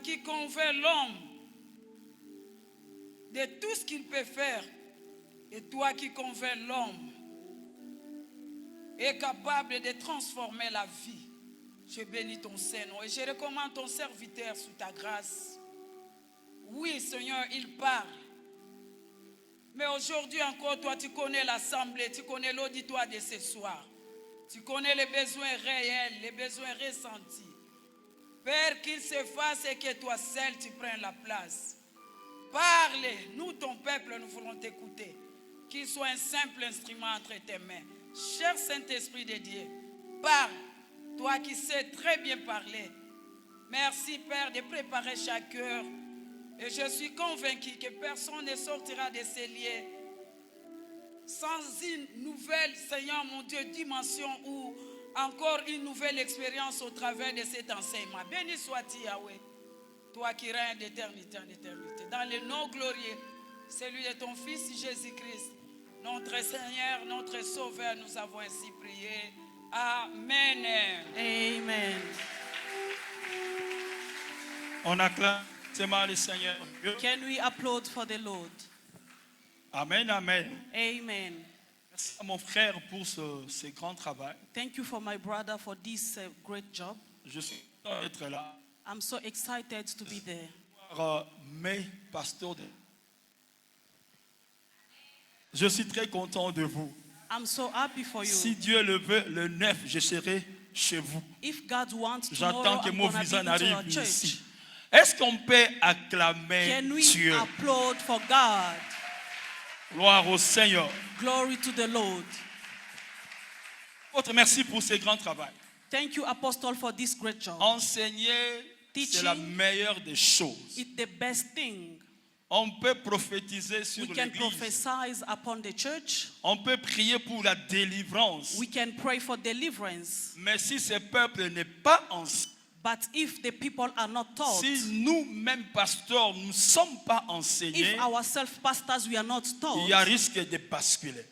qui convaincs l'homme de tout ce qu'il peut faire, et toi qui convaincs l'homme, est capable de transformer la vie. Je bénis ton Saint-Nom et je recommande ton serviteur sous ta grâce. Oui, Seigneur, il parle. Mais aujourd'hui encore, toi, tu connais l'assemblée, tu connais l'auditoire de ce soir. Tu connais les besoins réels, les besoins ressentis. Père, qu'il se fasse et que toi seul, tu prennes la place. Parle, nous, ton peuple, nous voulons t'écouter. Qu'il soit un simple instrument entre tes mains. Cher Saint-Esprit de Dieu, parle, toi qui sais très bien parler. Merci, Père, de préparer chaque cœur. Et je suis convaincu que personne ne sortira de ces lieux sans une nouvelle, Seigneur mon Dieu, dimension ou encore une nouvelle expérience au travers de cet enseignement. Béni sois-tu, Yahweh, toi qui règnes d'éternité en éternité. Dans le nom glorieux, celui de ton Fils Jésus-Christ, notre Seigneur, notre Sauveur, nous avons ainsi prié. Amen. Amen. On acclame le Seigneur. Can we applaud for the Lord? Amen, amen. Amen. Merci à mon frère pour ce grand travail. Thank you for my brother for this great job. Je suis content d'être là. I'm so excited to be there. Mes pasteurs. Je suis très content de vous. I'm so happy for you. Si Dieu le veut, le 9, je serai chez vous. If God wants J'attends tomorrow, que I'm mon gonna visa be into n'arrive your church. ici. Est-ce qu'on peut acclamer Can we Dieu? applaud for God? Gloire au Seigneur. Glory to the Lord. Votre merci pour ce grand travail. Thank you, Apostle, for this great job. Enseigner, c'est la meilleure des choses. It's the best thing. On peut prophétiser sur We can l'église. prophesy upon the church. On peut prier pour la délivrance. We can pray for deliverance. Mais si ce peuple n'est pas enseigné, But if the people are not taught, si nous-mêmes pasteurs ne sommes pas enseignés, if ourselves pastors we are not taught, il y a risque de basculer.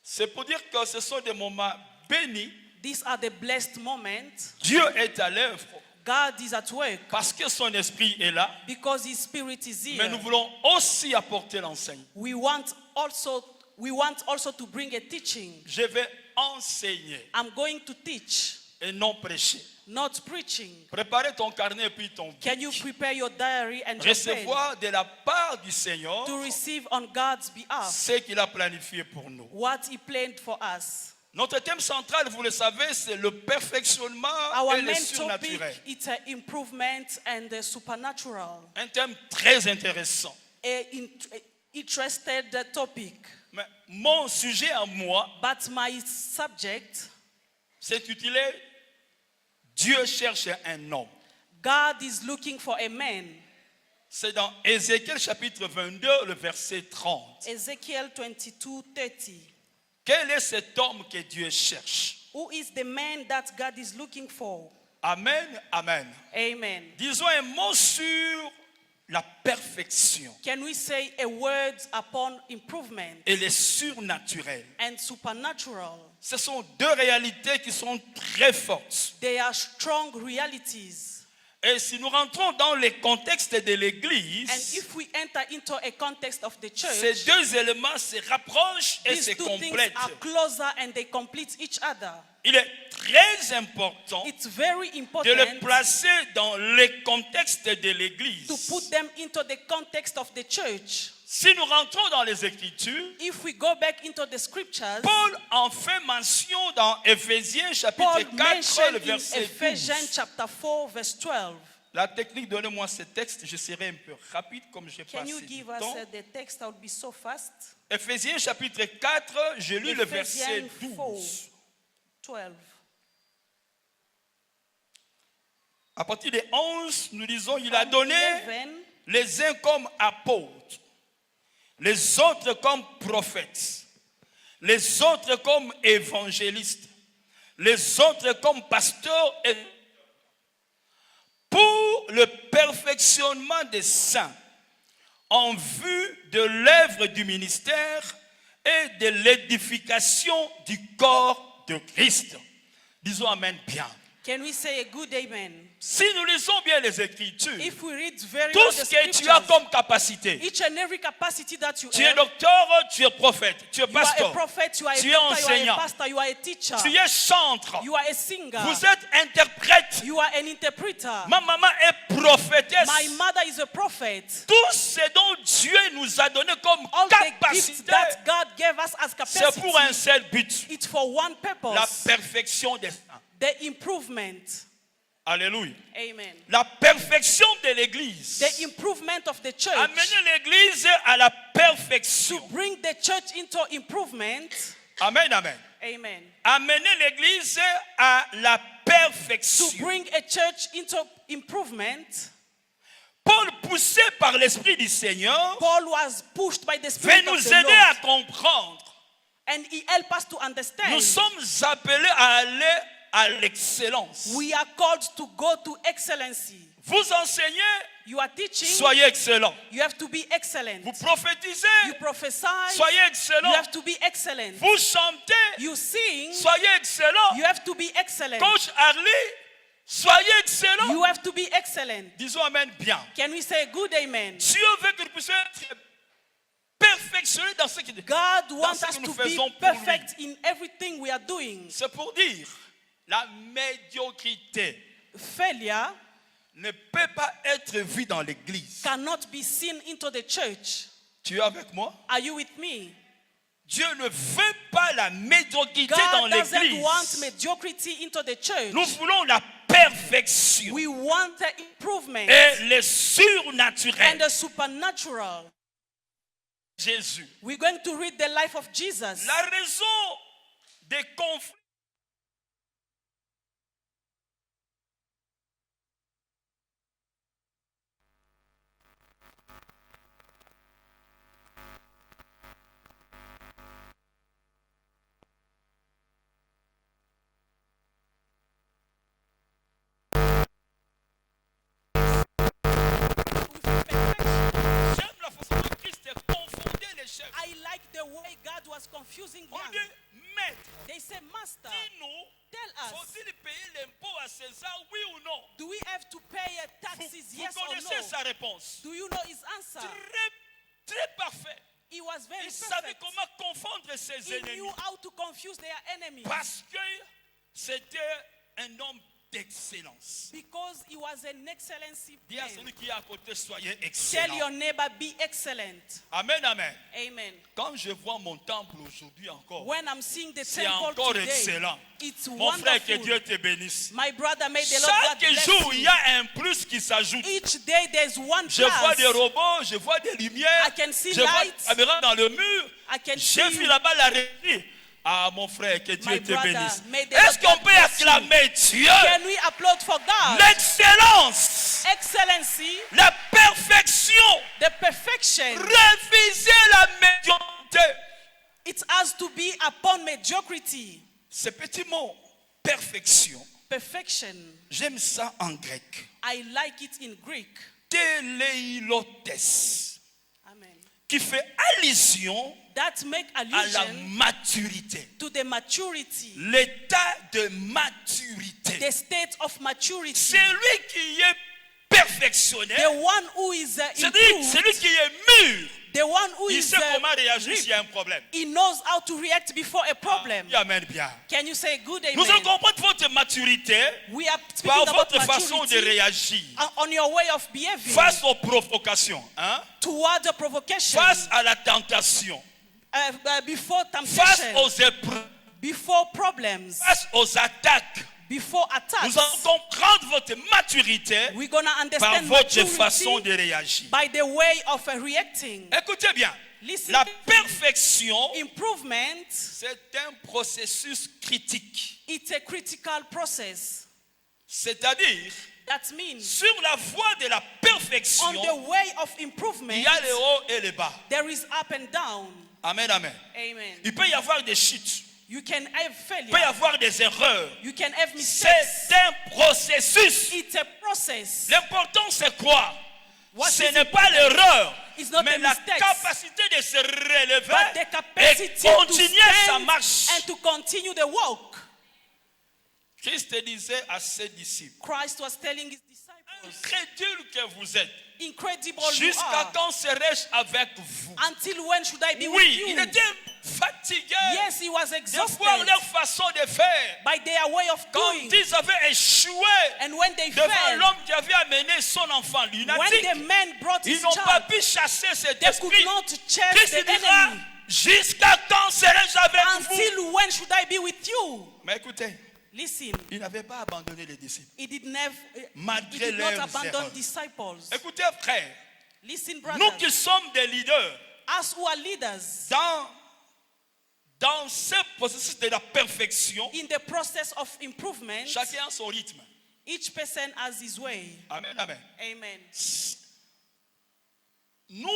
C'est pour dire que ce sont des moments bénis. these are the blessed moments. Dieu est à l'œuvre God is at work parce que son esprit est là. because His Spirit is Mais here. nous voulons aussi apporter l'enseignement. We want also to bring a teaching. Je vais enseigner I'm going to teach, et non prêcher. not preaching. Préparez ton carnet et puis ton Can you bic. prepare your diary and your pen Recevoir de la part du Seigneur to receive on God's behalf ce qu'il a planifié pour nous. what He planned for us? Notre thème central, vous le savez, c'est le perfectionnement Our et le main topic surnaturel. is improvement and the supernatural. Un thème très intéressant. A interested topic. Mais mon sujet à moi, But my subject, c'est intitulé Dieu cherche un homme. God is looking for a man. C'est dans Ézéchiel chapitre 22, le verset 30. Ezekiel 22:30. Quel est cet homme que Dieu cherche? Who is the man that God is looking for? Amen, amen. Amen. Disons un mot sur la perfection Can we say a word upon improvement et le surnaturel. and supernatural? Ce sont deux réalités qui sont très fortes. They are strong realities. Et si nous rentrons dans le contexte de And l'église, if we enter into a context of the ces church, deux éléments se rapprochent et se these two things complètent. are closer and they complete each other. Il est très important It's very de important le placer dans le contexte de to l'église. put them into the context of the church. Si nous rentrons dans les Écritures, If we go back into the scriptures, Paul en fait mention dans Éphésiens chapitre Paul 4, le mentioned in verset 12. Ephesians chapter 4 verse 12. La technique, donnez-moi ce texte, je serai un peu rapide comme j'ai Can passé you du give us temps. the text? I will be so fast. Éphésiens chapitre 4, j'ai lu le verset Ephesians 12. 4, 12. À partir de 11, nous disons, il a From donné 11, les uns comme apôtres, les autres comme prophètes, les autres comme évangélistes, les autres comme pasteurs, et pour le perfectionnement des saints, en vue de l'œuvre du ministère et de l'édification du corps de Christ. Disons Amen bien. Can we say a good amen? Si nous lisons bien les Écritures, If we read very tout well ce the que tu as scriptures, comme capacité, each and every capacity that you tu es have, docteur, tu es prophète, tu es you are a pasteur, prophet, you are a tu es doctor, you are enseignant, a pastor, you are a teacher, tu es chantre, you are a singer, vous êtes interprète. you are an interpreter. Ma maman est prophétesse. My mother is a prophet. Tout ce dont Dieu nous a donné comme All the gifts capacité, that God gave us as c'est pour un capacity, seul but, it's for one la purpose, perfection des saints. the improvement. Alléluia. Amen. La perfection de l'Église. The improvement of the church. Amener l'Église à la perfection. Bring the church into improvement. Amen, amen. Amen. Amener l'Église à la To perfection. bring a church into improvement, Paul, poussé par l'Esprit du Seigneur, Paul was pushed by the veut Spirit nous of the aider à Lord, comprendre. and he helped us to understand. Nous sommes appelés à aller à l'excellence. We are called to go to excellency. Vous enseignez, You are teaching, soyez excellents. you have to be excellent. Vous prophétisez, You prophesy, soyez you excellents. have to be excellent. Vous chantez, You sing, soyez excellents. you have to be excellent. Coach Harley, soyez excellents. You have to be excellent. Disons amen bien. Can we say good amen? Dieu veut que nous puissions être perfectionnés dans ce qui God wants ce us que nous to be faisons pour lui. perfect in everything we are doing. C'est pour dire, la médiocrité Failure ne peut pas être vue dans l'église. cannot be seen into the church. Tu es avec moi? Are you with me? Dieu ne veut pas la médiocrité dans God doesn't want l'église. mediocrity into the church. Nous voulons la perfection We want the improvement et le and surnaturel. the supernatural. Jésus. We're going to read the life of Jesus. La raison des conflits J'aime la façon dont Christ confondait les chefs. I like the way God was confusing On them. dit, maître, They say, Master, dis-nous, tell us, faut-il payer l'impôt à César, oui ou non? do we have to pay Vous, taxes, vous yes or connaissez no? sa réponse. Do you know his answer? Très parfait. He was very Il savait perfect. comment confondre ses He ennemis. knew how to confuse their enemies Parce que c'était un homme d'excellence. because he was an excellency Dis à man. celui qui est à côté, soyez Tell excellent. your neighbor, be excellent. Amen, amen. Amen. Quand je vois mon temple aujourd'hui encore, When I'm seeing the c'est temple encore today, excellent. it's Mon frère, que wonderful. Dieu te bénisse. My brother, may the Lord God Chaque bless jour, il you. y a un plus qui s'ajoute. Each day there's one Je vois des plus. robots, je vois des lumières, I can see je vois lights. des caméras dans le mur. I can J'ai see vu là-bas la régie. Ah, mon frère, que Dieu My te brother, bénisse. may the Est-ce Lord qu'on God peut bless you. acclamer Dieu? Can we applaud for God? L'excellence, Excellency, la perfection, the perfection. réviser la médiocrité. It has to be upon mediocrity. Ce petit mot, perfection, Perfection. j'aime ça en grec. I like it in Greek. Teleilotes, Amen. qui fait allusion That make à la allusion maturité. to the maturity, L'état de maturité. the state of maturity. C'est lui qui est perfectionné. The one who is C'est-à-dire, improved, celui qui est mûr. the one who Il is sait comment réagir s'il y a un problème. he knows how to react before a problem. Dis amen bien. Can you say good Nous allons amen? comprendre votre maturité We are speaking par about votre façon de maturity réagir on your way of behaving face aux provocations, hein? toward the provocation, Face à la tentation, before face temptation, aux épreuves, before problems, face aux attaques. before attacks. Nous allons comprendre votre maturité We're going to par understand votre façon maturity de réagir. by the way of reacting. Écoutez bien, Listen, la perfection, improvement, c'est un processus critique. it's a critical process. C'est-à-dire, That means sur la voie de la perfection, on the way of il improvement, y a le haut et le bas. there is up and down. Amen, amen. Amen. Il peut y avoir des chutes, You can have il peut y failure. avoir des erreurs. You can have mistakes. C'est un processus. It's a process. L'important, c'est quoi? What Ce is n'est pas l'erreur, It's not mais a la mistake, capacité de se but relever the et capacity to continuer sa stand marche. and to continue the walk. Christ disait à ses disciples, Christ was telling his disciples, incrédule que vous êtes, incredible you jusqu'à are. quand serai-je avec vous? Until when should I be with Oui, you? il était fatigué Yes, he was de exhausted voir leur façon de faire. by their way of Quand doing. ils avaient échoué And when they devant failed, l'homme qui avait amené son enfant when lunatique, the man brought ils his n'ont pas child, pu chasser cet they could esprit. not chase Christ the dira, enemy. jusqu'à quand serai-je avec vous? Until when should I be with you? Mais écoutez, Listen, il n'avait pas abandonné les disciples. he did Malgré not leurs abandon erreurs. disciples. Écoutez, frère, Listen, nous brothers, qui sommes des leaders, us who are leaders, dans ce processus de la perfection, in the process of improvement, chacun a son rythme. each person has his way. Amen, amen. Amen. Nous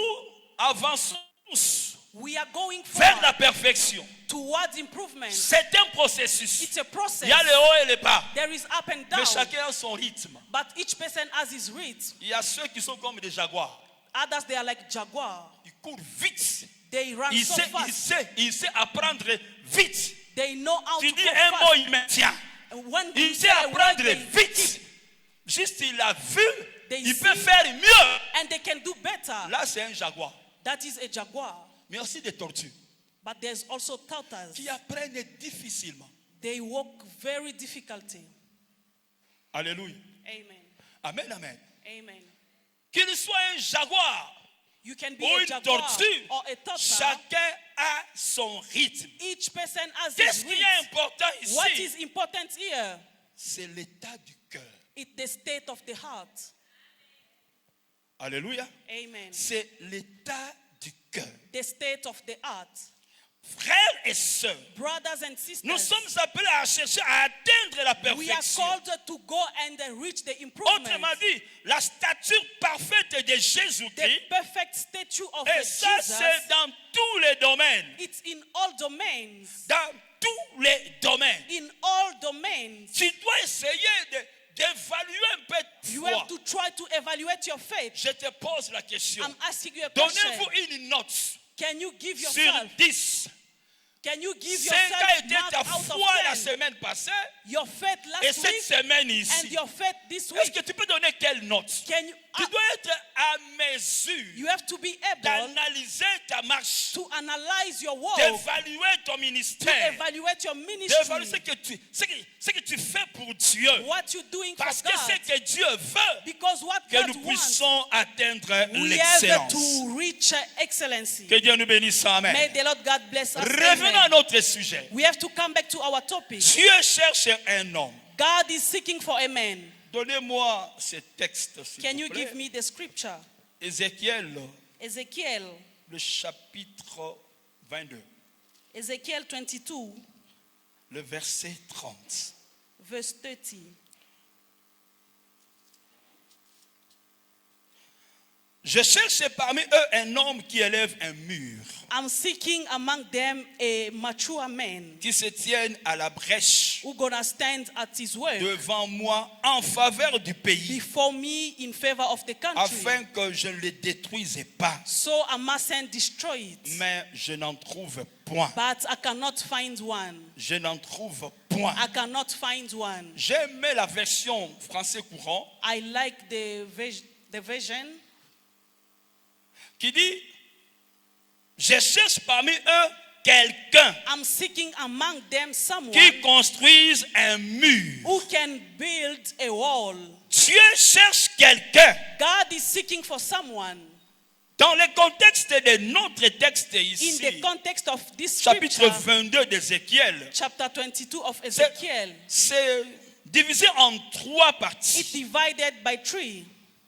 avançons tous We are going vers la forward perfection. towards improvement. C'est un processus. It's a process. Il y a le haut et le bas. There is up and Mais down, chacun a son rythme. but each person has his rhythm. Il y a ceux qui sont comme des jaguars. Others, they are like jaguar. Ils courent vite. They run Il so fast. sait apprendre vite. They know how Tu to dis go un mot, fast. il maintient. And when Il you sait say a word, apprendre they vite. Juste il a vu, They il peut see. faire mieux. and they can do better. Là, c'est un jaguar. That is a jaguar. Mais aussi des tortues But there's also turtles. qui apprennent difficilement. They walk very difficulty. Alléluia. Amen. Amen, amen. Amen. Qu'il soit un jaguar You can be ou a une jaguar tortue, or a turtle. chacun a son rythme. Each person has Qu'est-ce his qui est rhythm. important What ici? is important here? C'est l'état du cœur. It's the state of the heart. Alléluia. Amen. C'est l'état du cœur. The state of the heart. Frères et sœurs, Brothers and sisters, nous sommes appelés à chercher à atteindre la we are perfection. called to go and reach the improvement. Autrement dit, la stature parfaite de The Jésus-Christ, perfect statue of et ça Jesus. c'est dans tous les domaines. It's in all domains. Dans tous les domaines. In all domains. Tu dois essayer d'évaluer un peu de You foi. have to try to evaluate your faith. Je te pose la question. I'm asking you a question. Donnez-vous une note Can you give sur yourself? 10. Can you give 5 a yourself été mark ta out foi la of 10? semaine passée Your faith et last cette week semaine and ici. your faith this Est-ce week. que tu peux donner quelle note? Can you? Tu dois être à mesure You have to be able d'analyser ta marche, to analyze your walk, d'évaluer ton to ministère, evaluate your d'évaluer ministry, ce que tu fais pour Dieu. what you're doing for Parce que God. c'est que Dieu veut Because what que God nous wants, puissions atteindre we have l'excellence. to reach excellency. Que Dieu nous bénisse. Amen. May the Lord God bless us. Revenons à Amen. notre sujet. We have to come back to our topic. Dieu cherche un homme. God is seeking for a man. Donnez-moi ce texte, s'il Can vous you plaît. give me the scripture? Ézéchiel, Ezekiel, le chapitre 22, Ezekiel 22, le verset 30. verse 30. Je cherche parmi eux un homme qui élève un mur, I'm seeking among them a mature man qui se tienne à la brèche who gonna stand at his word devant moi en faveur du pays, before me in favor of the country, afin que je ne le détruise pas. so I mustn't destroy it. Mais je n'en trouve point. But I cannot find one. Je n'en trouve point. I cannot find one. J'aimais la version français courant I like the version qui dit, je cherche parmi eux quelqu'un I'm seeking among them someone qui construise un mur. who can build a wall. Dieu cherche quelqu'un. God is seeking for someone. Dans le contexte de notre texte In ici, the context of this chapitre scripture, 22 d'Ézéchiel, chapter 22 of Ezekiel, c'est divisé en 3 it's parties divided by 3.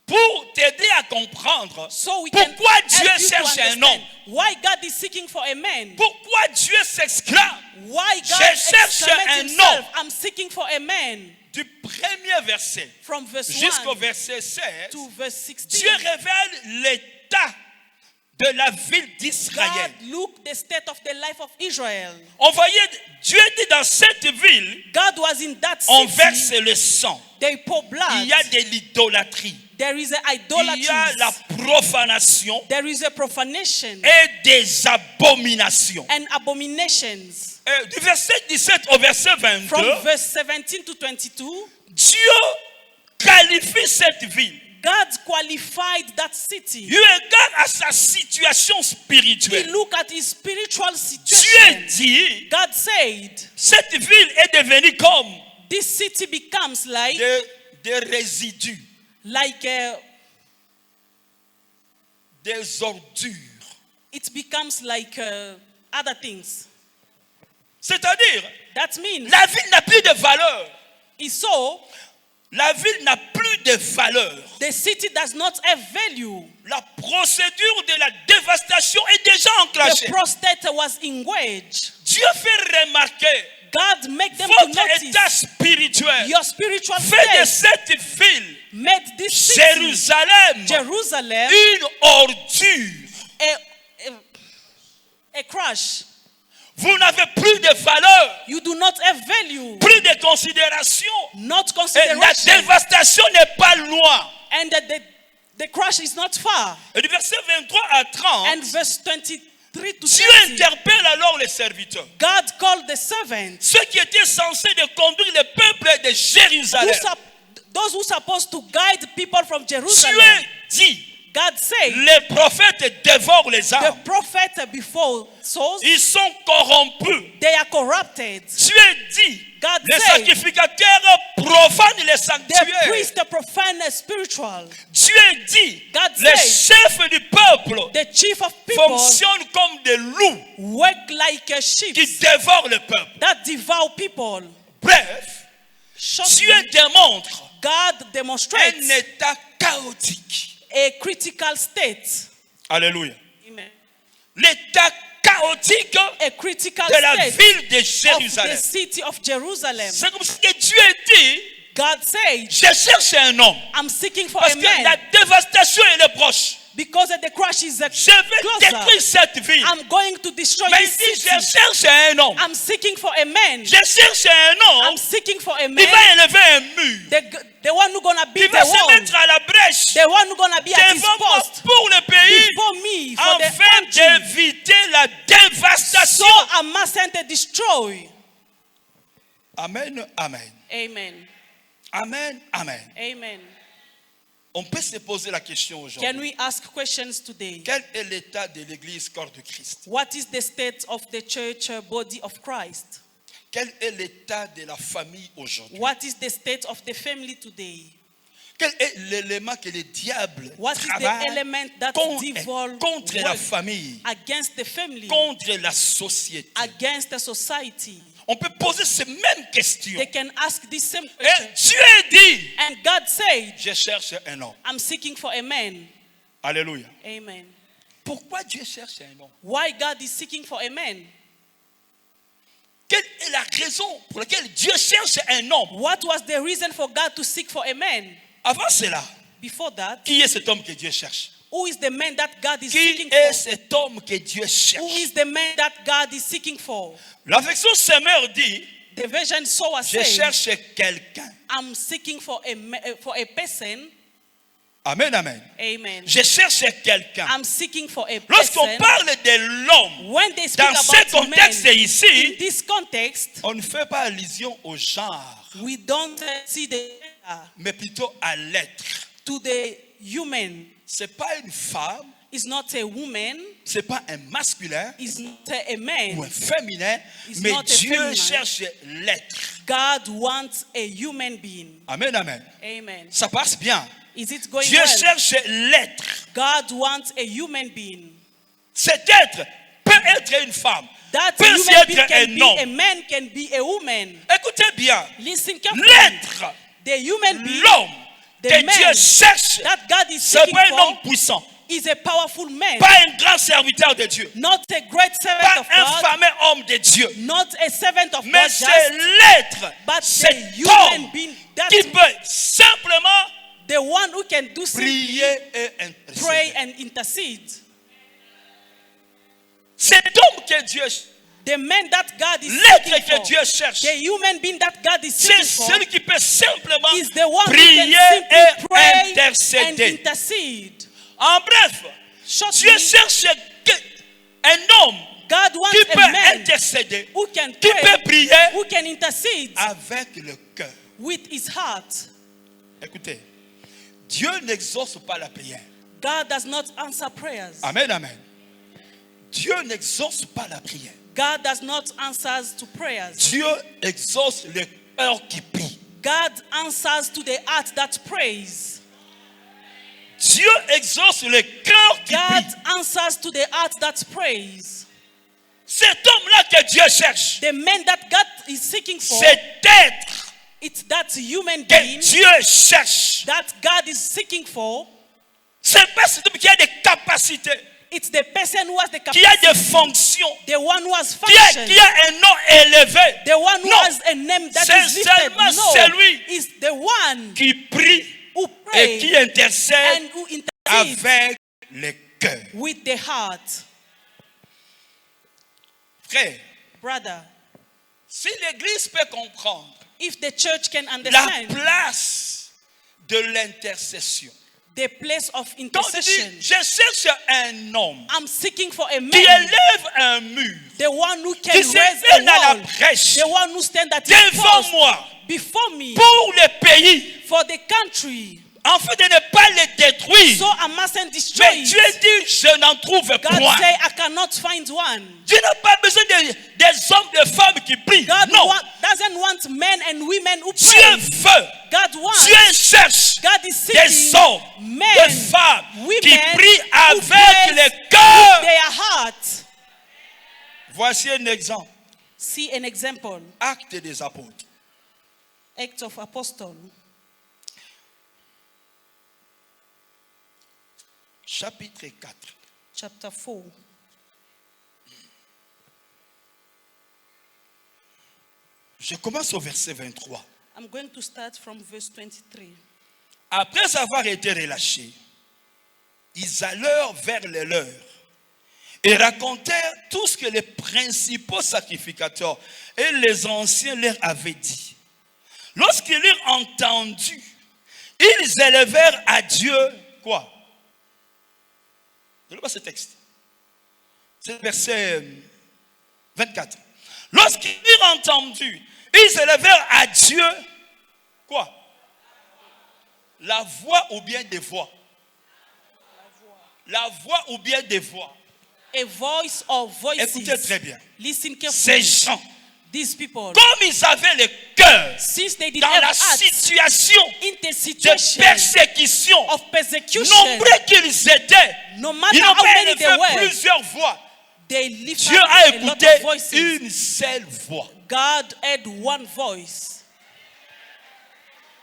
pour t'aider à comprendre So we can pourquoi Dieu help you to cherche un understand homme. why God is seeking for a man. Pourquoi Dieu s'exclame Why God Je cherche exclamates un himself, homme. I'm seeking for a man. du premier verset From verse jusqu'au 1 verset 16. to verse 16. Dieu révèle l'état de la ville d'Israël. God looked the state of the life of Israel. On voyait, Dieu dit dans cette ville, God was in that on city. verse le sang. They pour blood. Il y a de l'idolâtrie. There is a Il y a la idolatry. profanation There is a profanation et des abominations. and abominations. du verset 17 au verset 22, From verse 17 to 22, Dieu qualifie cette ville. God qualified that city. Eu égard à sa situation He spirituelle. looked at his spiritual Dieu situation. dit, God said, cette ville est devenue comme this city becomes like des résidus, des ordures. it becomes like other things. C'est-à-dire, That means, la ville n'a plus de valeur. so La ville n'a plus de valeur. the city does not have value. La procédure de la dévastation est déjà The enclenchée. prostate was engaged. Dieu fait remarquer God make them to votre état notice spirituel. your spiritual Fait de state. cette ville, Made this city, Jérusalem, Jerusalem, une ordure. a crash. Vous n'avez plus de valeur, You do not have value, plus de considération. not Et la consideration. dévastation n'est pas loin. And the crash is not far. Et du verset 23 à 30, And verse 23 to Dieu 30, interpelle alors les serviteurs. God called the servants, Ceux qui étaient censés de conduire le peuple de Jérusalem. those who supposed to guide people from Jerusalem. Dieu dit, God said, les prophètes dévorent les the âmes. prophet before souls, Ils sont corrompus. they are corrupted. Dieu dit, God les said, sacrificateurs profanent les the sanctuaires. priest profane spiritual. Dieu dit, God les said, chefs du peuple the chief of people fonctionnent comme des loups work like a sheep qui dévorent le peuple. that devour people. Bref, Shortly, Dieu démontre God demonstrates un état chaotique. a critical state. Alléluia. Amen. L'état chaotique A critical de la state ville de of the Jérusalem. city of Jerusalem. C'est comme ça que Dieu dit, God said, je cherche un homme. I'm seeking for Parce a que la man dévastation elle est proche. because the crash is Je vais closer. détruire cette ville. I'm going to destroy Mais this il dit, city. je cherche un homme. I'm seeking for a man. Je cherche un I'm homme seeking for a qui man. va élever un mur. The one who gonna Qui build va the se wall. mettre à la brèche The one who gonna be at his devant moi post pour le pays before me for the afin country. d'éviter la dévastation. So I mustn't destroy. Amen, amen. Amen. Amen, amen. Amen. On peut se poser la question Can aujourd'hui. we ask questions today? Quel est l'état de l'église corps de Christ? What is the state of the church body of Christ? Quel est l'état de la famille aujourd'hui? What is the state of the family today? Quel est l'élément que le diable What is the travaille element that contre la work famille, against the family, contre la société? against the society? On peut poser ces mêmes questions. They can ask this same Et question. Dieu dit, And God said, je cherche un homme. I'm seeking for a man. Alléluia. Amen. Pourquoi Dieu cherche un homme? Why God is seeking for a man? Quelle est la raison pour laquelle Dieu cherche un homme? What was the reason for God to seek for a man? Avant cela, Before that, qui est cet homme que Dieu cherche? who is the man that God is Qui seeking est for? cet homme que Dieu Who cherche? is the man that God is seeking for? La version semeur dit, The version sower je says, cherche quelqu'un. I'm seeking for a person. Amen, amen. Amen. Je cherche quelqu'un. I'm seeking for a Lorsqu'on person. parle de l'homme, When they speak dans ce about men, contexte in ici, this context, on ne fait pas allusion au genre, we don't see the gender mais plutôt à l'être. to the human. C'est pas une femme, It's not a woman. c'est pas un masculin It's not a man. ou un féminin, It's mais not a Dieu feminine. cherche l'être. God wants a human being. Amen, amen. Amen. Ça passe bien. Is it going Dieu well? cherche l'être. God wants a human being. Cet être peut être une femme, That peut aussi human being être can un be a homme. man, can be a woman. Écoutez bien, Listen carefully. l'être, The human being, l'homme the que man Dieu cherche, that God is c'est seeking pas un homme for, puissant, is a powerful man. pas un grand serviteur de Dieu, Not a great servant pas of un God. fameux homme de Dieu, Not a servant of mais God, c'est just, l'être, but cet the human homme being, that qui peut simplement the one who can do simply prier et pray intercéder. and intercede. Cet homme que Dieu cherche, The man that God is l'être seeking que for, Dieu cherche, the human being that God is c'est seeking for, celui qui peut simplement is the one who prier can simply et pray and intercéder. intercede. En bref, Shortly, Dieu cherche un homme God wants qui a peut man intercéder, who can qui pray, peut prier who can intercede avec le cœur. with his heart. Écoutez, Dieu n'exauce pas la prière. God does not answer prayers. Amen, amen. Dieu n'exauce pas la prière. God does not answer to prayers. Dieu exauce le cœur qui prie. God answers to the heart that prays. Dieu exauce le cœur qui God prie. answers to the heart that prays. Cet homme-là que Dieu cherche, The man that God is seeking for, cet être it's that human que being Dieu cherche, that God is seeking for. c'est pas cet homme qui a des capacités, It's the person who has the qui a capacity, des fonctions, the one who has qui a function, un nom élevé, the one who Non. has a name that C'est is lifted. seulement No, celui is the one qui prie who et prays qui intercède and who intercedes avec le cœur. with the heart. Frère, Brother, si l'Église peut comprendre if the church can la understand place de l'intercession, the place of quand je dis, intercession, je cherche un homme I'm seeking for a qui man, élève un mur, the one who can qui se raise met a dans la wall, brèche the one who stands at his devant post moi before me pour le pays, for the country, afin de ne pas le détruire. so I mustn't destroy Mais Dieu it. dit, je n'en trouve God point. say I cannot find one. Dieu n'a pas besoin des hommes, des femmes qui prient. God Non. doesn't want men and women who Dieu pray. veut, God wants. Dieu cherche God is des seeking hommes, men, des femmes qui women prient who avec praise le cœur. their heart. Voici un exemple. See an example. Actes des apôtres. Acts of Apostle, Chapitre 4. chapter 4. Je commence au verset 23. I'm going to start from verse 23. Après avoir été relâchés, ils allèrent vers les leurs et racontèrent tout ce que les principaux sacrificateurs et les anciens leur avaient dit. Lorsqu'ils eurent entendu, ils élevèrent à Dieu quoi? Je ne sais pas ce texte. C'est le verset 24. Lorsqu'ils eurent entendu, ils élevèrent à Dieu quoi? La voix ou bien des voix? La voix ou bien des voix? A voice or voices. Écoutez très bien. Listen Ces carefully. gens, These people, comme ils avaient le cœur since they did dans have la hearts situation in the de situation persécution, of persecution, nombreux qu'ils étaient, no matter ils n'ont how pas many they élevé were, plusieurs voix. they lift Dieu up a a lot écouté of voices. une seule voix. God had one voice.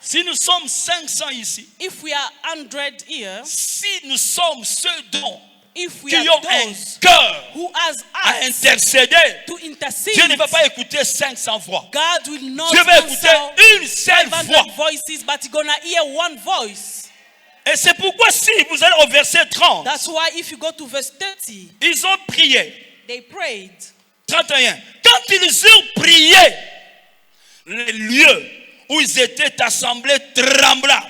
Si nous sommes 500 ici, If we are 100 here, si nous sommes ceux dont if we qui are ont un those cœur who has à hearts intercéder, to intercede, Dieu ne va pas écouter 500 voix. God will not Dieu va écouter answer une seule 500 voix. voices, but he's gonna hear one voice. Et c'est pourquoi si vous allez au verset 30, That's why if you go to verse 30, ils ont prié. they prayed. 31. Quand ils eurent prié, les lieux où ils étaient assemblés trembla.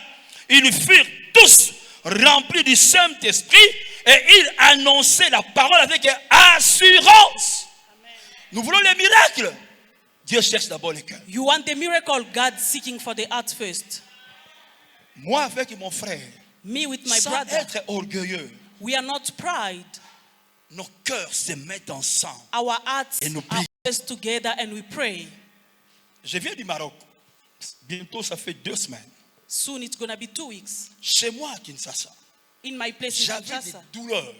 Ils furent tous remplis du Saint-Esprit et ils annonçaient la parole avec assurance. Nous voulons les miracles. Dieu cherche d'abord le cœur. You want the miracle, God seeking for the heart first. Moi avec mon frère, Me with my sans brother, être orgueilleux, we are not pride. nos cœurs se mettent ensemble. Our hearts Et nous are prions. placed together and we pray. Je viens du Maroc. Bientôt, ça fait 2 semaines. Soon it's gonna be 2 weeks. Chez moi à Kinshasa, In my place in j'avais des Kinshasa, douleurs.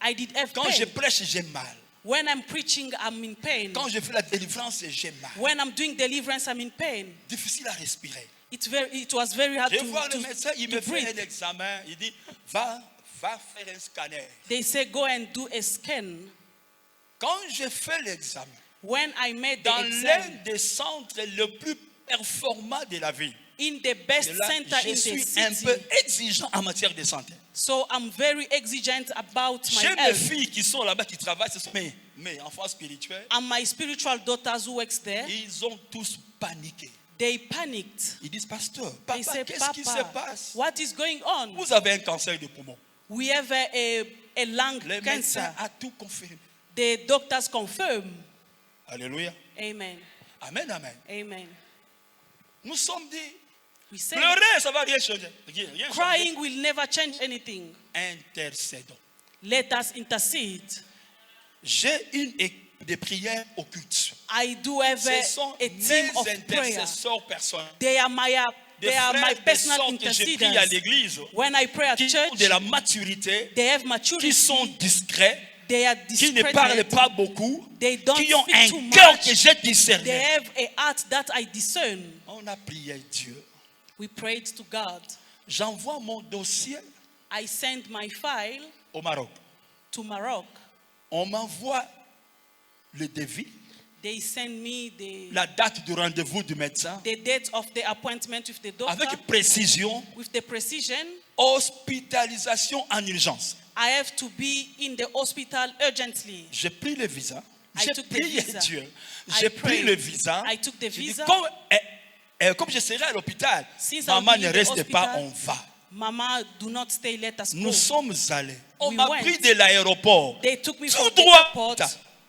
I did have Quand je pain. prêche, j'ai mal. When I'm preaching, I'm in pain. Quand je fais la délivrance, j'ai mal. When I'm doing deliverance, I'm in pain. Difficile à respirer. It was very hard Je vois le to médecin, il me fait breathe. un examen. Il dit, va faire un scanner. They say go and do a scan. Quand je fais l'examen, When I made the dans exam l'un des centres les plus performants de la ville, in the best et là, center je in the suis un city, peu exigeant en matière de santé. so I'm very exigent about my J'ai mes health. filles qui sont là-bas, qui travaillent, ce sont mes enfants spirituels. And my spiritual daughters who works there, Ils ont tous paniqué. they panicked. Ils disent, pasteur, They papa, say, qu'est-ce qui se Papa, passe? what is going on? Vous avez un cancer de poumon. We have a lung Le cancer. médecin a tout confirmé. The doctors confirm. Alléluia. Amen. Amen, amen. Amen. Nous sommes dit, We say pleurer, ça va rien changer. Rien changer. crying will never change anything. Intercédons. Let us intercede. J'ai une équipe de prière occulte. I do have Ce sont a team mes of prayer. intercesseurs personnels. They are my Des personal frères que je prie à interceders. l'église, When I pray at qui ont church, de la maturité, they have qui maturity. sont discrets, They are qui ne parlent discreet. pas beaucoup, They don't qui ont speak too un cœur much. que j'ai They discerné. have a heart that I discern. On a prié Dieu. We prayed to God. J'envoie mon dossier I sent my file au Maroc. to Maroc. On m'envoie le devis, They send me la date du rendez-vous du médecin, the date of the appointment with the doctor. avec précision, With the precision, hospitalisation en urgence. I have to be in the hospital urgently. J'ai pris le visa, I j'ai took the prié visa. Dieu, I j'ai pris prayed. le visa. I took the J'ai dit, visa. comme je serai à l'hôpital, Since maman I'll be ne in the reste pas, hospital, on va. Mama, do not stay, let us Nous go. sommes allés. On We m'a went. pris de l'aéroport. They took me Tout from the droit. airport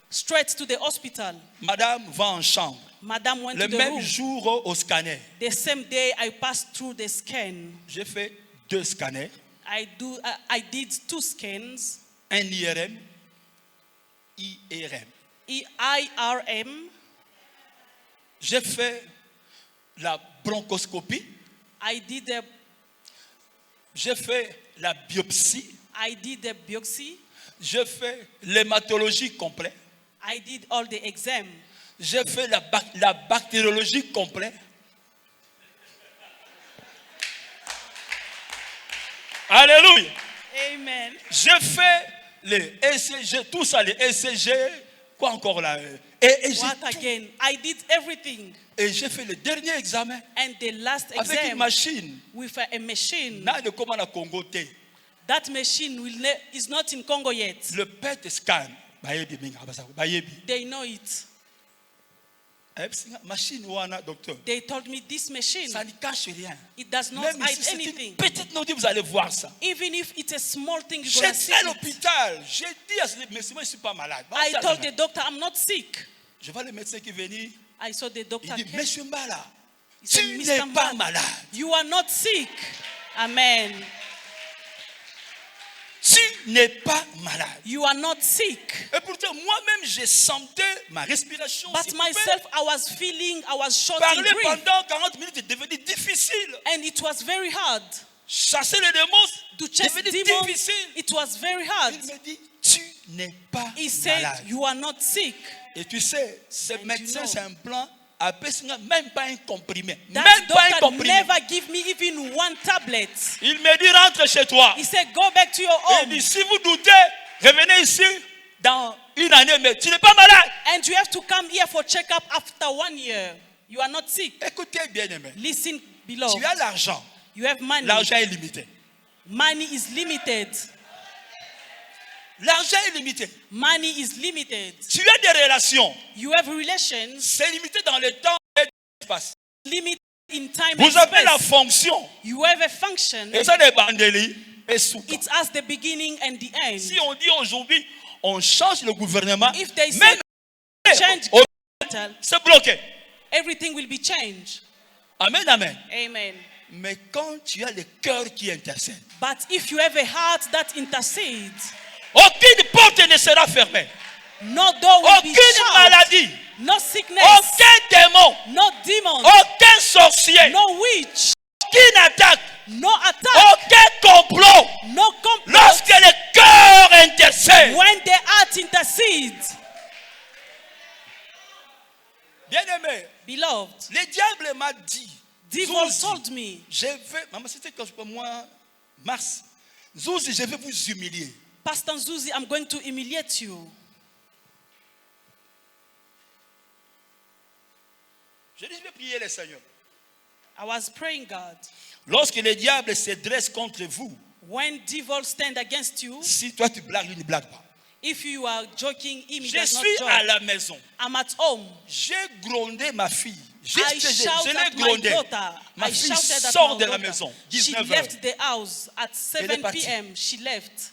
straight to the hospital. Madame va en chambre. Madam went Le to the même room. jour au scanner. The same day I passed through the scan. J'ai fait 2 scanners, I did 2 scans, un IRM, IRM. IRM. J'ai fait la bronchoscopie, I did j'ai fait la biopsie, the biopsy. j'ai fait l'hématologie complète, I did all the exam. j'ai fait la bactériologie complète. Alléluia. Amen. J'ai fait les ECG, tout ça, les ECG, quoi encore là, et What again? I did everything. et j'ai fait le dernier examen And the last avec une exam machine. with a machine. N'a de comment la Congo té. That machine is not in Congo yet. Le PET scan. Bayebi minga basa bayebi. They know it. Machine wana docteur. They told me this machine, Ça ne cache rien. it does not Même hide si c'est anything. une petite notice, vous allez voir ça. Even if it's a small thing, you're gonna see J'étais à it. l'hôpital. J'ai dit à ce médecin, je ne suis pas malade. I told the doctor, I'm not sick. Je vois le médecin qui est venu. I saw the Il doctor dit, came. Monsieur Mbala, He said, tu Mr. n'es pas Mbala, malade. you are not sick. Amen. Tu n'es pas malade. You are not sick. Et pourtant, moi-même, je sentais ma respiration. But s'il myself, plaît. I was feeling, I was short in Parler breath. pendant 40 minutes est devenu difficile. And it was very hard. Chasser les démons To est chase devenu demons, difficile. it was very hard. Il me dit, tu n'es pas He said, malade. you are not sick. Et tu sais, ce And médecin, you know, c'est un plan, même pas un comprimé. That Même pas un doctor comprimé. never give me even 1 tablet. Il me dit, rentre chez toi. He said, go back to your Et il home. dit, si vous doutez, revenez ici dans une année, mais tu n'es pas malade. And you have to come here for checkup after 1 year. You are not sick. Écoutez bien aimé. Listen, Tu beloved. as l'argent. You have money. L'argent est limité. Money is limited. L'argent est limité. Money is limited. Tu as des relations. You have relations C'est limité dans le temps et l'espace. limited in time Vous and avez la space. fonction. You have a function. Et ça, des bandeli et souka. It has the beginning and the end. Si on dit aujourd'hui, on change le gouvernement, If they say même change au- capital, c'est bloqué. everything will be changed. Amen, amen. Amen. Mais quand tu as le cœur qui intercède, But if you have a heart that intercedes, aucune porte ne sera fermée. no door will be Aucune shut. maladie, No sickness. aucun démon, No demon. aucun sorcier, No witch. aucune attaque, No attack. aucun complot. No complot. Lorsque le cœur intercède, When the heart intercedes, bien aimé, beloved, le diable m'a dit, devil Zouzi, told me, je vais, maman, c'était quand je peux moi, mars, Zouzi, je vais vous humilier. Pastor Zuzi, I'm going to humiliate you. Je dis, je vais prier le Seigneur. I was praying, God, Lorsque le diable se dresse contre vous, when devil stand against you, si toi tu blagues, lui ne blague pas. if you are joking, him, he Je does not suis à joke. la maison. I'm at home. J'ai grondé ma fille. I Je shouted l'ai at my grondée. daughter. Ma I fille shouted at sort my de la daughter. maison. She 19 heures. left the house at Elle est 7 partie. p.m. She left.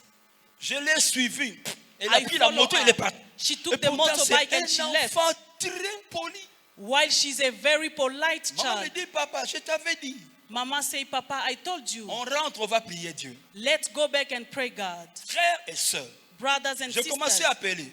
Je l'ai suivie. Elle a I pris la follow moto et her. elle est partie. She Et took the pourtant, c'est motorbike and she un left. enfant très poli. While she's a very polite Maman me child. dit, papa, je t'avais dit. Mama say, Papa, I told you. On rentre, on va prier Dieu. Let's go back and pray God. Frères et sœurs, Brothers and j'ai commencé à sisters. appeler.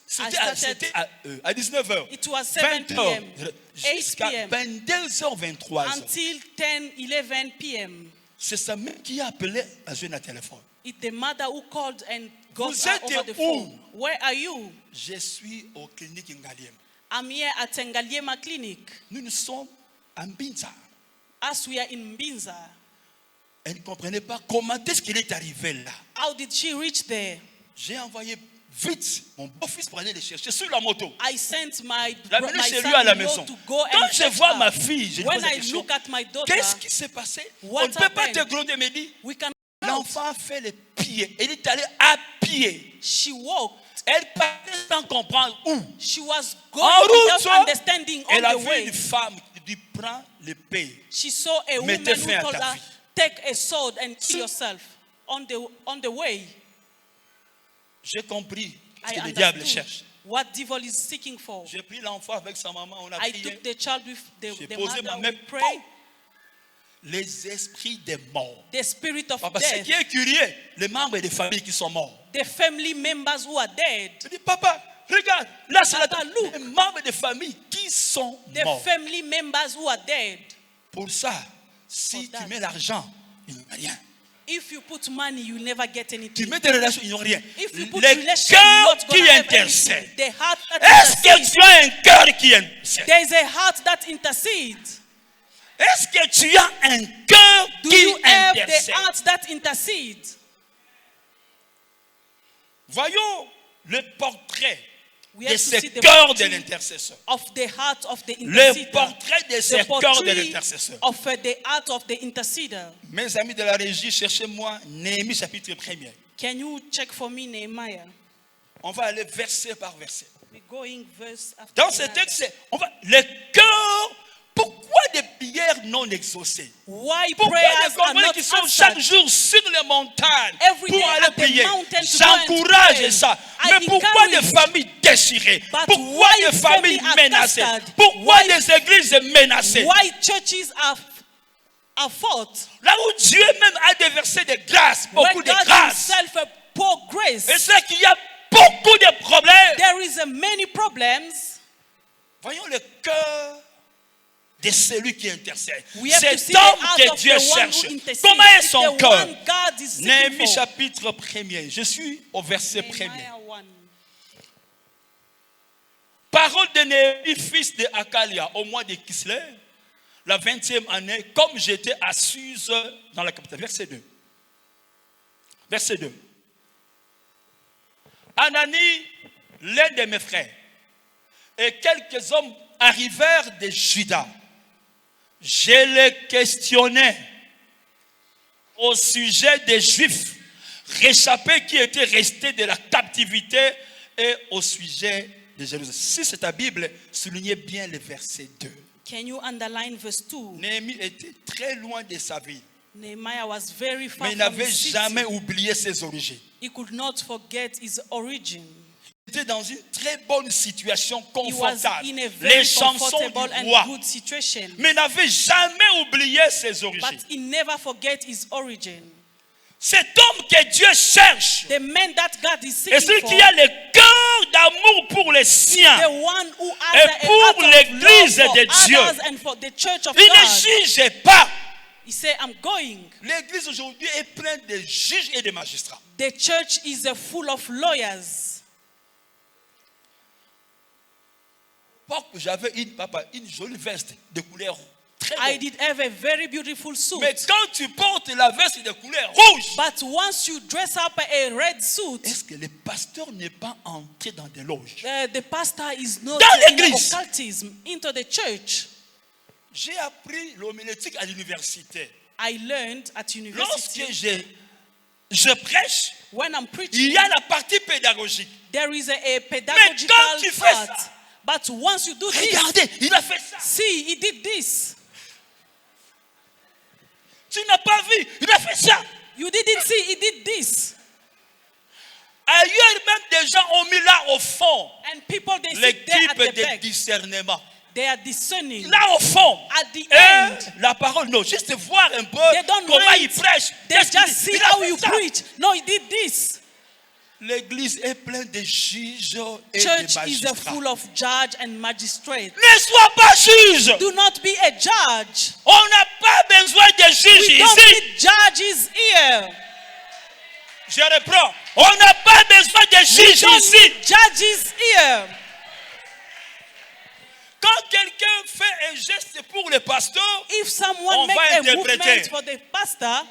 C'était à 19h. It was 7 p.m. 8 Jusqu'à p.m. 22h, 23h. until 10, 11 p.m. C'est sa mère qui a appelé à jouer un téléphone. It's the mother who called and got Vous her êtes over the où? phone. Where are you? Je suis au clinique Ngaliem. I'm here at Ngaliema Clinic. Nous sommes à Mbinza. As we are in Mbinza. Elle ne comprenait pas comment est-ce qu'il est arrivé là. How did she reach there? J'ai envoyé vite mon beau-fils pour aller les chercher sur la moto. I sent my L'amener chez lui à la maison. to go Quand and je fetch vois her. ma fille, je lui When pose la I question, look at my daughter, qu'est-ce qui s'est passé? What On ne peut pas happened? te gronder, mais dit, we can. l'enfant a fait les pieds. Elle est allée à pied. She walked. Elle parlait sans comprendre où. She was En going without route, understanding elle on a the vu way. une femme qui dit, prends l'épée. She saw a woman Mettez who fin à told ta her, vie. take a sword and Si. kill yourself on the way. J'ai compris ce I que le diable understood cherche. what devil is seeking for. J'ai pris l'enfant avec sa maman, on a I prié. took the child with J'ai the posé ma mother main. who prayed. Les esprits des morts. The spirit of Papa, ce death, qui est curieux, les membres des familles qui sont morts. the family members who are dead, Je dis, papa, regarde, là c'est la Papa, look. les membres des familles qui sont the morts. family members who are dead. Pour ça, si For tu that. mets l'argent, ils n'ont rien. If you put money, you never get Tu anything. mets des relations, ils n'ont rien. If you put Les relation, you're cœurs not qui gonna have intercèdent. anything. The heart that Est-ce que intercedes. tu as un cœur qui intercède? There is a heart that intercedes. Est-ce que tu as un cœur Do qui you have the intercède? heart that intercedes? Voyons le portrait We de have to ce see the cœur de portrait l'intercesseur. of the heart of the Le interceder. portrait de ce The cœur de portrait l'intercesseur. of the heart of the interceder. Mes amis de la régie, cherchez-moi Néhémie chapitre 1er. Can you check for me Nehemiah? On va aller verset par verset. We're going verse after Dans ce another. texte, le cœur, pourquoi des prières non exaucées? Why Pourquoi prayers les are Congolais not qui sont chaque answered? jour sur les montagnes Every pour day aller at the prier? mountain to go and J'encourage pray. ça. I Mais pourquoi des encourage. familles déchirées? But Pourquoi why des familles family are menacées? scattered? Pourquoi Why- des églises menacées? Why churches are fought? Là où Dieu même a déversé de grâce, beaucoup Where de God grâce. himself pour grace. Et c'est qu'il y a beaucoup de problèmes. There is many problems. Voyons le cœur de celui qui intercède. We have to Cet see the homme heart que of Dieu the one cherche. who intercedes. Comment est It's son the cœur? one God is seeking Néhémie for. chapitre 1er. Je suis au verset 1er. Nehemiah 1. Parole de Néhémie, fils de Hakalia, au mois de Kislev, la 20e année, comme j'étais à Suse dans la capitale. Verset 2. Verset 2. Anani, l'un de mes frères, et quelques hommes arrivèrent de Juda. Je les questionnais au sujet des Juifs réchappés qui étaient restés de la captivité et au sujet de Jérusalem. Si c'est ta Bible, soulignez bien le verset 2. Can you underline verse 2? Néhémie était très loin de sa ville, Nehemiah was very far mais il from n'avait his city. jamais oublié ses origines. He could not forget his origin. Il était dans une très bonne situation He was confortable. in a very Les chansons comfortable du and roi. good situation. Mais il n'avait jamais oublié ses origines. But he never forget his origin. Cet homme que Dieu cherche, The man that God is et seeking celui for, qui a le cœur d'amour pour les siens, the one who Et has a pour heart of l'église love for de Dieu. others and for the church of il God. ne juge pas. He said, I'm going. L'église aujourd'hui est pleine de juges et de magistrats. The church is full of lawyers. J'avais une jolie veste de couleur très I rouge. did have a very beautiful suit. Mais quand tu portes la veste de couleur rouge, But once you dress up a red suit, est-ce que le pasteur n'est pas entré dans des loges? the pastor is not Dans in l'église. occultism into the church. J'ai appris l'homilétique à l'université. I learned at Lorsque university je prêche, when I'm il preaching, y a la partie pédagogique. there is a pedagogical quand tu fais part. ça, But once you do this, regardez, il a fait ça. see, he did this. Tu n'as pas vu, il a fait ça. You didn't see, he did this. Ailleurs même, des gens ont mis là people, they sit there at l'équipe the de back. discernement. They are discerning. Là au fond, At the end, la parole, non, juste voir un peu they don't comment read. il prêche. They Qu'est-ce qu'il just dit? see Il a how fait you ça. preach. No, he did this. L'église est pleine de juges et de Church is magistrats. full of judge and magistrates. Ne sois pas juge. Do not be a judge. On n'a pas besoin de juges We don't ici. need judges here. Je reprends. On n'a pas besoin de We juges don't ici. need judges here. Quand quelqu'un fait un geste pour le pasteur, If someone On makes va a interpréter. movement for the pastor,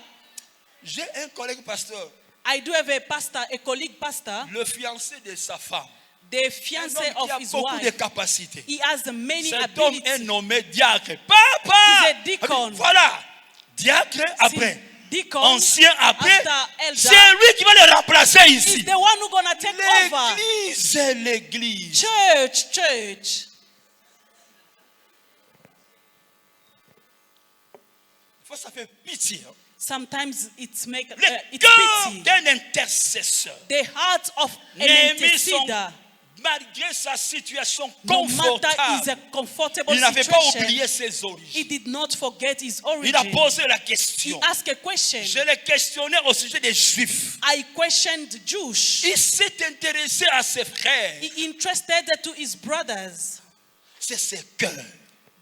j'ai un collègue pasteur, I do have a pastor, a colleague pastor, le fiancé de sa femme. the Un fiancé homme qui of a his beaucoup de wife. capacités. He has many Cet homme est abilities. nommé diacre. Papa! He's a deacon. Voilà. Diacre après. Deacon, Ancien après. after elder, C'est lui qui va le remplacer is ici. the one who's gonna take over. L'église est l'église. Church. Faut ça fait pitié. Hein. Sometimes it's Le it's cœur pity. d'un intercesseur. The heart of an Néhémie, interceder, malgré sa situation no matter is a confortable, comfortable il n'avait pas situation, oublié ses he origines. did not forget his Il a origin. posé la He question. asked a question. Je l'ai questionné au sujet des Juifs. I questioned Jews. Il s'est intéressé à ses frères. He interested to his brothers. C'est ce cœur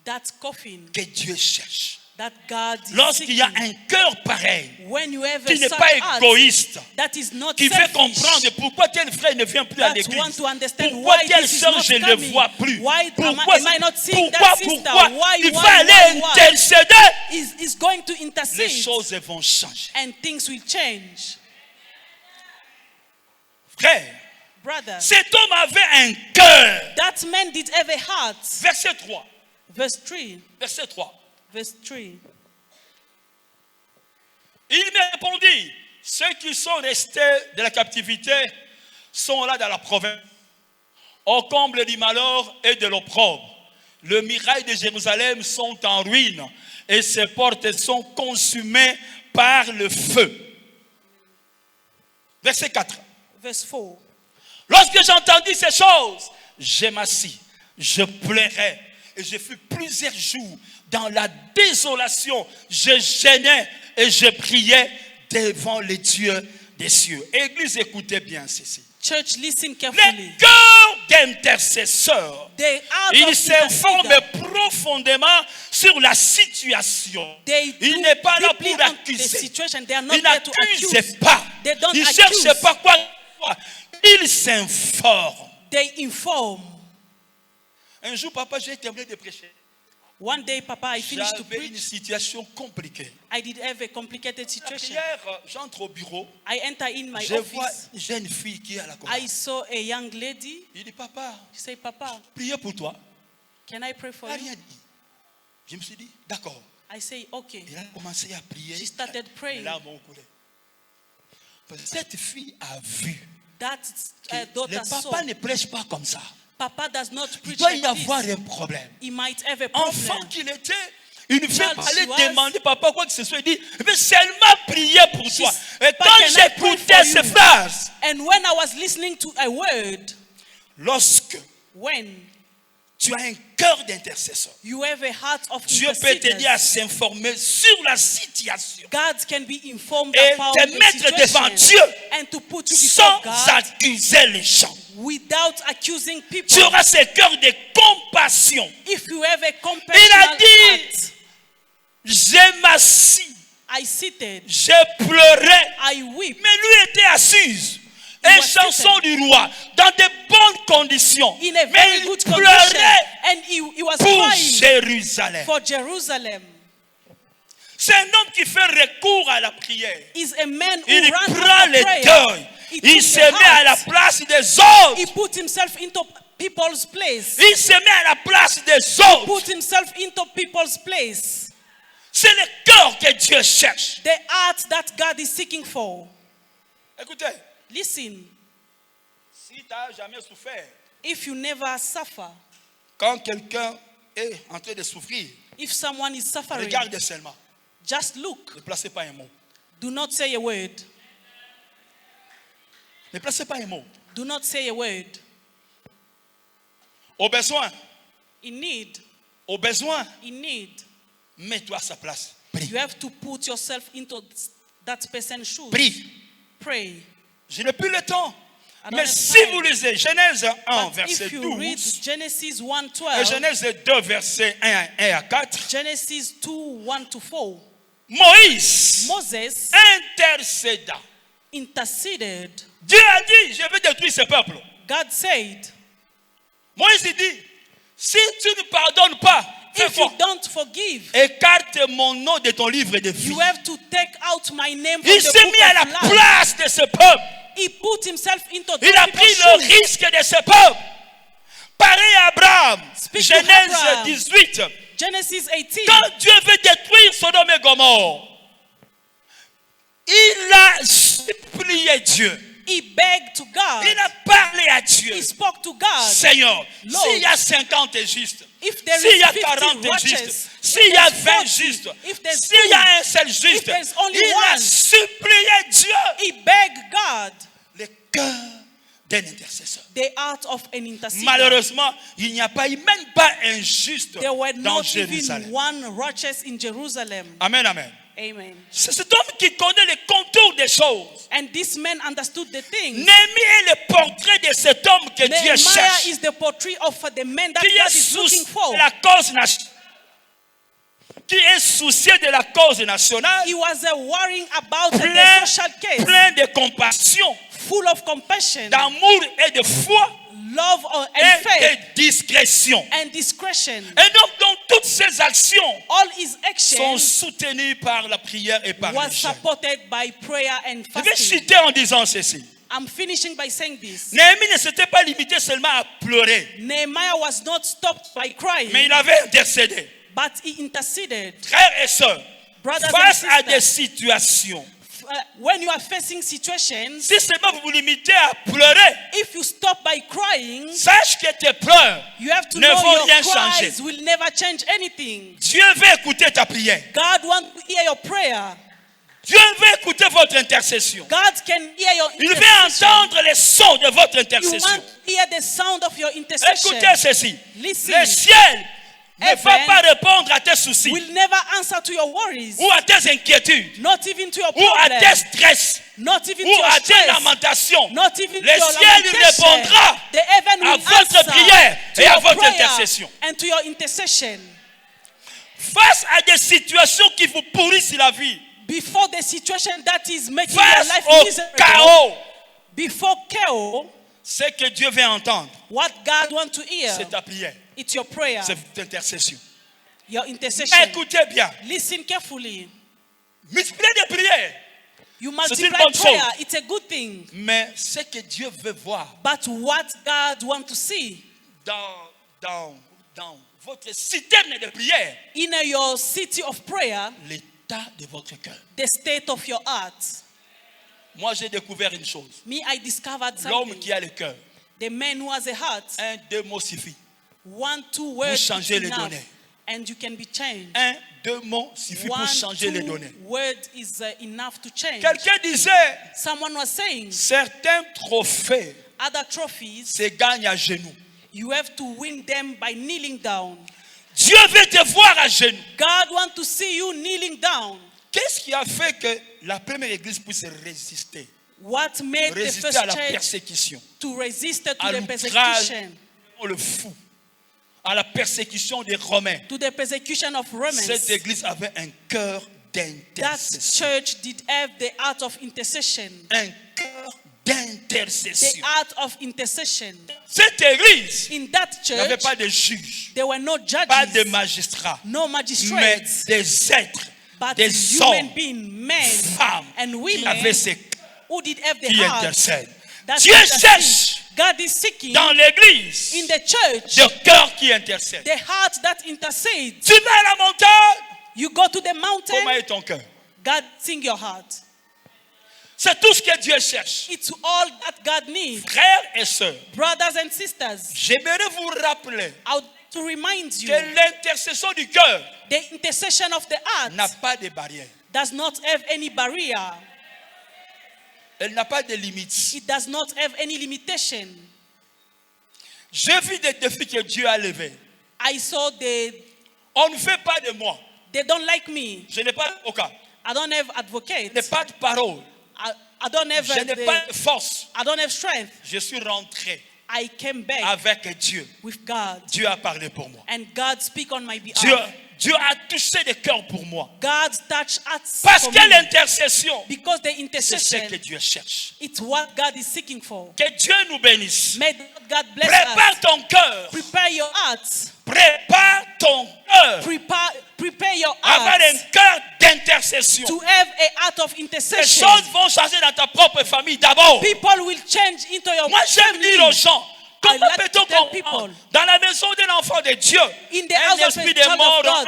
That coffin que Dieu cherche. that God is Lorsqu'il y a seeking. un cœur pareil, When you have qui a n'est such pas heart égoïste, that is not qui veut selfish, comprendre pourquoi tel frère ne vient plus à that l'église, want to understand pourquoi why telle this is sœur not je ne le coming. vois plus, Why pourquoi, am I not seeing that sister? Why, il va aller why? intercéder, Is going to les intercede choses vont changer. and things will change. Frère, Brother, cet homme avait un cœur. that man did have a heart. Verset 3. Verse 3. Verset 3. Verse 3. Il me répondit, ceux qui sont restés de la captivité sont là dans la province, au comble du malheur et de l'opprobre. Les murailles de Jérusalem sont en ruine et ses portes sont consumées par le feu. Verset 4. Verse 4. Lorsque j'entendis ces choses, je m'assis, je pleurais et je fus plusieurs jours dans la désolation. Je gênais et je priais devant les dieux des cieux. Église, écoutez bien ceci. Church, listen carefully. Le cœur d'intercesseur, The heart il of s'informe intercessor, profondément sur la situation. they Il do n'est pas là deeply pour on the accuser. situation. They are not Il there to n'accuse accuse. pas. They don't Il ne accuse. cherche pas quoi. Il s'informe. They inform. Un jour, papa, j'ai terminé de prêcher. One day, Papa, I finished to J'avais une preach. situation compliquée. I did have a complicated La situation. prière, j'entre au bureau. I enter in my Je vois office. une jeune fille qui est à la I chorale. saw a young lady. Il dit, papa, She said, Papa, priez pour toi. can I pray for Elle n'a you? rien dit. Je me suis dit, d'accord. I say, okay. Il a commencé à prier. She started praying. Les larmes ont coulé. Parce que cette fille a vu That que daughter le saw. papa ne prêche pas comme ça. Papa does not Il preach doit like y avoir this. un problème. He might have a Enfant problem. qu'il était, il ne fait Child pas aller she was. demander papa quoi que ce soit. Il dit, mais seulement prier pour She's- toi. Et But quand can I pray j'écoutais for ces you? phrases, And when I was listening to a word, lorsque when tu as un cœur d'intercesseur, you have a heart of Dieu peut interceders, t'aider à s'informer sur la situation God can be informed et about te the mettre devant situation Dieu and to put you sans before God accuser les gens. without accusing people. Tu auras ce cœur de compassion. If you have a Il a compassionate dit, heart, j'ai m'assis, I seated, j'ai pleuré, I weep. mais lui était assise. He Un was chanson seated. du roi, dans de bonnes conditions. In a Mais very il good condition. pleurait And he was pour crying Jérusalem. for Jerusalem. C'est un homme qui fait recours à la prière. Is a man who Il ran prend after les prayer. deuils. He Il took se the met à la heart. place des He autres. put himself into people's place. Il se met à la place des Put autres. himself into people's place. C'est le cœur que Dieu cherche. The heart that God is seeking for. Écoutez, Listen, si tu n'as jamais souffert, if you never suffer, quand quelqu'un est en train de souffrir, if someone is suffering, regarde seulement. just look. Ne placez pas un mot. Do not say a word. Ne placez pas un mot. Do not say a word. Au besoin. in need, Au besoin. in need, Mets-toi à sa place. Prie. you have to put yourself into that person's shoes. Prie. Pray. Je n'ai plus le temps. I don't Mais have si time. vous lisez Genèse 1, But verset if you read 12, Genesis et 1:12, Genèse 2, verset 1 à 4, Genesis 2:1-4, Moïse Moses intercéda. interceded. Dieu a dit, je vais détruire ce peuple. God said, Moïse dit, si tu ne pardonnes pas, fais if you quoi? don't forgive, Écarte mon nom de ton livre de vie. you have to take out my name from Il the s'est mis à la book of life. place de ce peuple. He put himself into Il those a pris people's le shoes. risque de ce peuple. Pareil à Abraham. Speak to Genèse Abraham. 18. Genesis 18. Quand Dieu veut détruire Sodome et Gomorrhe, il a supplié Dieu. He begged to God. Il a parlé à Dieu. He spoke to God. Seigneur, Lord, s'il y a 50 justes, if there s'il y a is 40 50 justes, righteous, s'il if y a there's 20 40, justes, if there's s'il y a two, un seul juste, there's only il a one, supplié Dieu. he begged God Le cœur d'un intercesseur. the heart of an intercessor. Malheureusement, il n'y a pas eu même pas un juste There were dans not Jérusalem. even one righteous in Jerusalem. Amen, amen. Amen. C'est cet homme qui connaît les contours des choses. And this man understood the things. Néhémie est le portrait de cet homme que Dieu Nehemiah cherche. is the portrait of the man that Qui est God is looking for. soucieux de la cause nationale. Qui est soucieux de la cause nationale. He was worrying about the Plein, social case, plein de compassion, full of compassion, d'amour et de foi love and et faith, de discrétion. and discretion. Et donc, dans toutes ces actions All his sont actions soutenues par la prière et par was le jeûne. supported by prayer and Je vais fasting. citer en disant ceci. I'm finishing by saying this. Néhémie ne s'était pas limité seulement à pleurer, Nehemiah was not stopped by crying, mais il avait intercédé. but he interceded. Frères et sœurs, Brothers face and à des sisters, situations, when you are facing situations, si seulement vous vous limitez à pleurer, if you stop by crying, sache que tes pleurs you have to ne know vont your rien cries changer. will never change anything. Dieu veut écouter ta prière. God wants to hear your prayer. Dieu veut écouter votre intercession. God can hear your Il veut intercession. entendre les sons de votre You intercession. want to hear the sound of your intercession. Écoutez ceci. Listen. Le ciel ne va Heaven pas répondre à tes soucis Will never answer to your worries, ou à tes inquiétudes not even to your ou à problems, tes stress not even to ou your à tes stress, lamentations. not even Le to your ciel lui lamentation. répondra The heaven à will votre answer prière to et à your votre prayer intercession. and to your intercession. Face à des situations qui vous pourrissent la vie, Before the situation that is making your face life au miserable, chaos, before chaos, ce que Dieu veut entendre, what God wants to hear, c'est ta prière, it's your prayer, c'est votre intercession. your intercession. Écoutez bien, Listen carefully. multipliez des prières, You C'est une multiply bonne prayer, chose. it's a good thing. mais ce que Dieu veut voir But what God wants to see dans votre citerne de prière, in your city of prayer, l'état de votre cœur. the state of your heart. Moi, j'ai découvert une chose. Me, I discovered L'homme something. qui a le cœur, The man who has a heart, 1, 2 mots suffit. 1, 2 words is changer les enough, données. and you can be changed. 1, 2 mots suffit pour 1, changer les 2 données. words is enough to change. Quelqu'un disait, Someone was saying, certains trophées other trophies, se gagnent à genoux. you have to win them by kneeling down. Dieu veut te voir à genoux. God wants to see you kneeling down. Qu'est-ce qui a fait que la première église puisse résister? What made the Résister first à la church persécution, to resist to à the l'outrage, persecution, le fou, à la persécution des Romains? to the persecution of Romans? Cette église avait un cœur That d'intercession. church did have the art of intercession. Un cœur The d'intercession. art of intercession. Cette église In that n'avait church, pas de juges, there were no pas de judges, magistrats, no mais magistrates, des êtres, but des human hommes, beings, men femmes and qui women avaient ces who did have the qui heart. intercèdent. that Dieu intercede. cherche God is seeking dans l'église in the church le cœur qui intercède. the heart that intercedes. Tu vas à la montagne, You go to the comment mountain, est ton cœur? God sing your heart. C'est tout ce que Dieu cherche. It's all that God needs. Frères et sœurs, Brothers and sisters, j'aimerais vous rappeler I would like to remind you, que l'intercession du cœur the intercession of the n'a heart pas de barrière. does not have any barrier. Elle n'a pas de limites. It does not have any limitation. J'ai vu des défis que Dieu a levés. I saw On ne fait pas de moi. they don't like me. Je n'ai pas d'avocat. I don't have Je n'ai advocates. pas de parole. I don't have Je n'ai pas de force. I don't have strength. Je suis rentré I came back avec Dieu. with God. Dieu a parlé pour moi. And God speak on my behalf. Dieu a touché des cœurs pour moi. God touch us Parce for que me. l'intercession, Because the c'est ce intercession, que Dieu cherche. it's what God is seeking for. Que Dieu nous bénisse. May God bless Prépare us. ton cœur. Prepare your hearts. Prépare ton cœur. Prepare your Avoir hearts un cœur d'intercession. to have a heart of Les intercession. choses vont changer dans ta propre famille d'abord. People will change into your Moi, j'aime dire aux family. gens, comment I like peut-on to tell comprendre people, dans la maison d'un enfant de Dieu, in the un house of esprit a de child mort of God,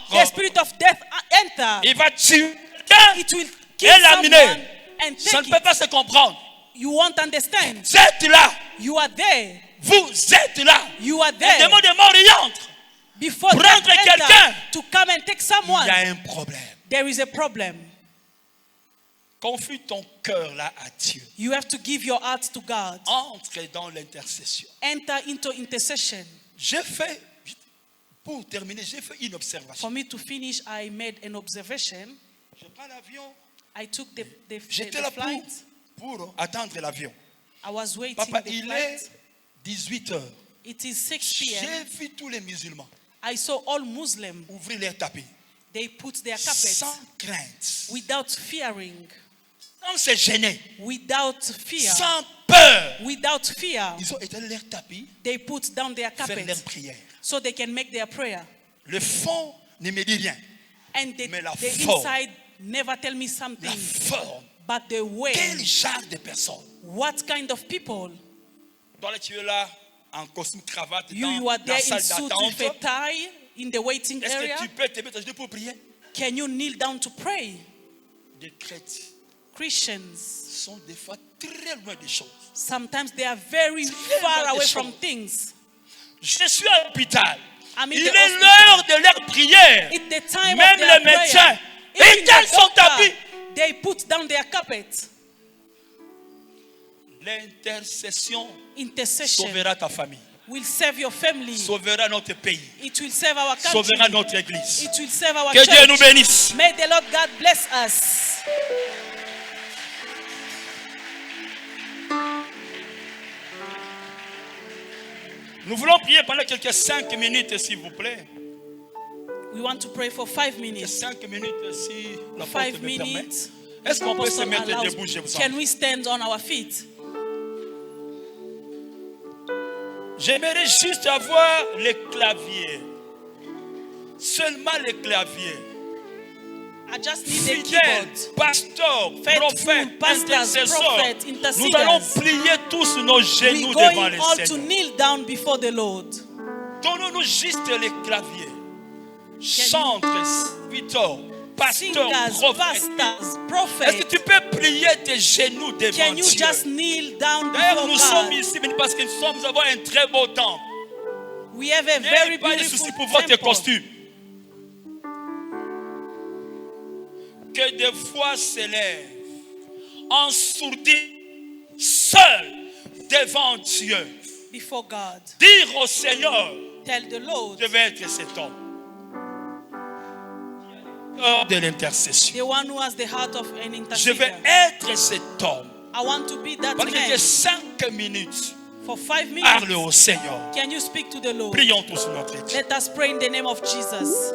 the entre. spirit of death enter. Il va tuer quelqu'un It will kill et l'amener. someone and Ça ne take peut it. pas se comprendre. You won't understand. Vous êtes là. You are there. Vous êtes là. You are Le there. démon de mort y entre. Before Prendre death enter, quelqu'un. to come and take Il someone, y a un problème. there is a problem. Confie ton cœur là à Dieu. You have to give your heart to God. Entre dans l'intercession. Enter into intercession. J'ai fait, pour terminer, j'ai fait une observation. For me to finish, I made an observation. Je prends l'avion. I took the J'étais là flight. pour attendre l'avion. I was waiting Papa, the il flight. est 18 heures. It is 6 J'ai p.m. vu tous les musulmans I saw all Muslims. ouvrir leurs tapis They put their carpets sans crainte, without fearing, sans se gêner, without fear, sans peur. without fear. Ils ont étalé leurs tapis, They put down their faire leurs carpets prières. so they can make their prayer. Le fond ne me dit rien. And Mais la the forme. inside never tell me La something, forme. but the way, Quel genre de personne? what kind of people. Donc tu es là en costume cravate You dans are there la in salle suit with a d'attente. tie in the waiting Est-ce area. que tu peux te mettre à genoux pour prier? Can you kneel down to pray? Des chrétiens Christians, sont des fois très loin des choses. sometimes they are very Très far loin des away choses. from things. Je suis à l'hôpital. I'm in Il the est hospital. l'heure de leur prière. It's the time Même of their les médecins, prayer. ils Even gardent the son doctor, tapis. they put down their carpet. L'intercession Intercession sauvera ta famille, will save your family. sauvera notre pays, It will save our country. sauvera notre église. It will save our Que Dieu nous church. bénisse. May the Lord God bless us. Nous voulons prier pendant quelques 5 minutes, s'il vous plaît. We want to pray for 5 minutes. 5 minutes, si la 5 porte me permet. minutes. Est-ce qu'on peut se Apostle mettre allows- debout, je vous en Can prie. we stand on our feet? J'aimerais juste avoir les claviers. Seulement les claviers. I just need a Fidèles, keyboard. pasteurs, Faithful prophètes, pastors, intercesseurs. prophets, Nous interceders. allons plier tous nos We're genoux devant le going all to Seigneur. kneel down before the Lord. Donnons-nous juste les claviers. Chantres, serviteurs, pasteurs, Singers, prophètes. pastors, Est-ce que prophets. tu peux plier tes genoux devant Can you Dieu? just kneel down D'ailleurs, before nous sommes God? ici parce que nous avons un très beau temps. We have a N'ayez very pas de beautiful soucis pour votre temple. costume. Que des voix s'élèvent ensourdies, seules devant Dieu. Before God. Dire au Seigneur, Tell the Lord, je vais être cet homme. Hors de l'intercession. the one who has the heart of an Je vais intercessor. être cet homme. I want to be that Pendant man. quelques 5 minutes, For 5 minutes, parle au Seigneur. can you speak to the Lord? Prions tous notre Dieu. Let us pray in the name of Jesus.